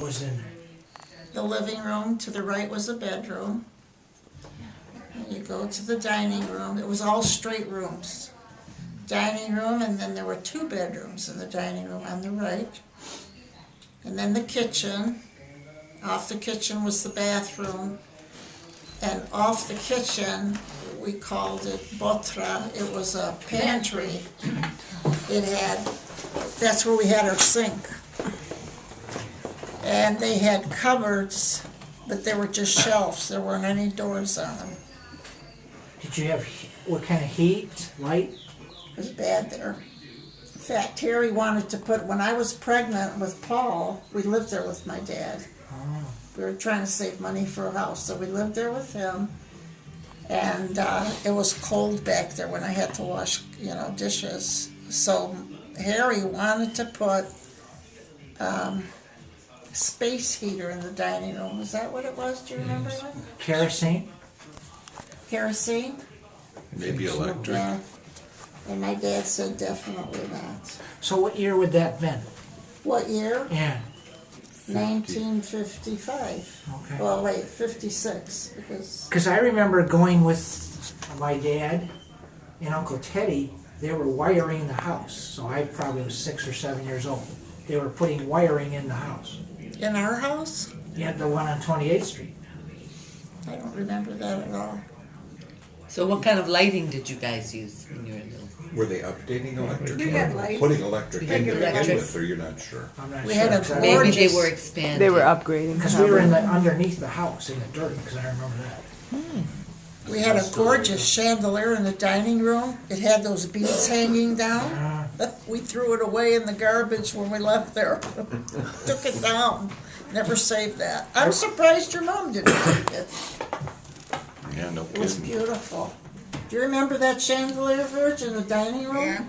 was in there? The living room, to the right was a bedroom. And you go to the dining room, it was all straight rooms. Dining room, and then there were 2 bedrooms in the dining room on the right. And then the kitchen. Off the kitchen was the bathroom. And off the kitchen, we called it botra. It was a pantry. It had, that's where we had our sink. And they had cupboards, but they were just shelves. There weren't any doors on them. Did you have, what kind of heat, light? It was bad there. In fact, Terry wanted to put, when I was pregnant with Paul, we lived there with my dad. Oh. We were trying to save money for a house, so we lived there with him. And it was cold back there when I had to wash, dishes. So Harry wanted to put space heater in the dining room. Is that what it was? Do you remember that? Kerosene? Kerosene? Maybe electric. Yeah. And my dad said definitely not. So what year would that have been? What year? Yeah, 1955. okay. Well, wait, 56, because Because I remember going with my dad and Uncle Teddy. They were wiring the house, so I probably was 6 or 7 years old. They were putting wiring in the house. in our house, You had the one on 28th Street. I don't remember that at all. So what kind of lighting did you guys use when you were little? Were they updating electric? We had lights. Putting electric We in had to begin electric. with, or you're not sure? I'm not We sure. had a 'cause I- Maybe they Gorgeous. were expanding. They were upgrading. Because we were in the, underneath the house in the dirt, because I remember that. We had a gorgeous chandelier in the dining room. It had those beads hanging down. We threw it away in the garbage when we left there. Took it down. Never saved that. I'm surprised your mom didn't take it. Yeah, no It was kidding. beautiful. Do you remember that chandelier, Virg, in the dining room? Yeah.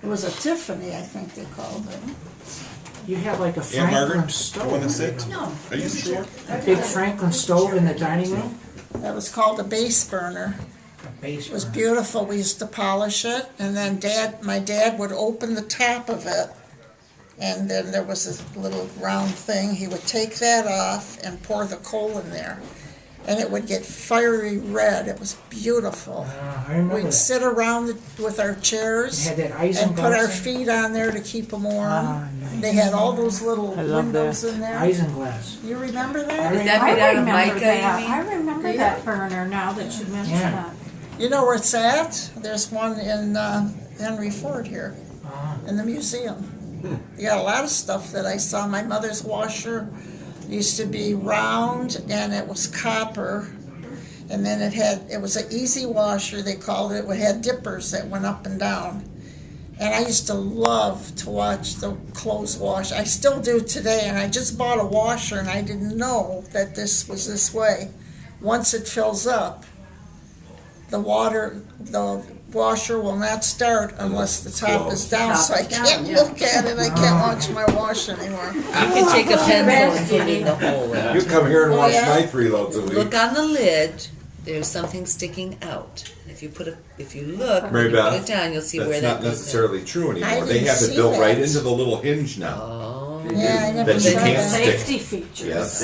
It was a Tiffany, I think they called it. You had like a Yeah, Franklin Margaret, stove. you wanna sit? No. Are you sure? A big Franklin stove in the dining room? That was called a base burner. A base It was burner. beautiful. We used to polish it, and then my dad would open the top of it, and then there was this little round thing. He would take that off and pour the coal in there, and it would get fiery red. It was beautiful. I remember We'd that. sit around it with our chairs You had that and put our isinglass in? feet on there to keep them warm. Ah, nice. They had all those little I love windows in there. Isinglass. You remember I that? Is that I made out of remember mica, that. you mean? I remember Yeah. that burner now that you mention Yeah. that. You know where it's at? There's one in Henry Ford here. In the museum. You got a lot of stuff that I saw. My mother's washer used to be round and it was copper. And then it was an easy washer, they called it. It had dippers that went up and down. And I used to love to watch the clothes wash. I still do today, and I just bought a washer and I didn't know that this was this way. Once it fills up, the washer will not start unless the top is down, so I can't look at it, I can't watch my wash anymore. You can take a pencil and put it in the hole. You come here and Oh, watch yeah? my 3 loads a week. Look on the lid. There's something sticking out. If you look, when Mary you put Beth, it down, you'll see That's where not that goes. necessarily true I anymore. They didn't have see it built right that. into the little hinge now. Oh. Yeah, I never That saw you can't that. stick. Safety features. Yes.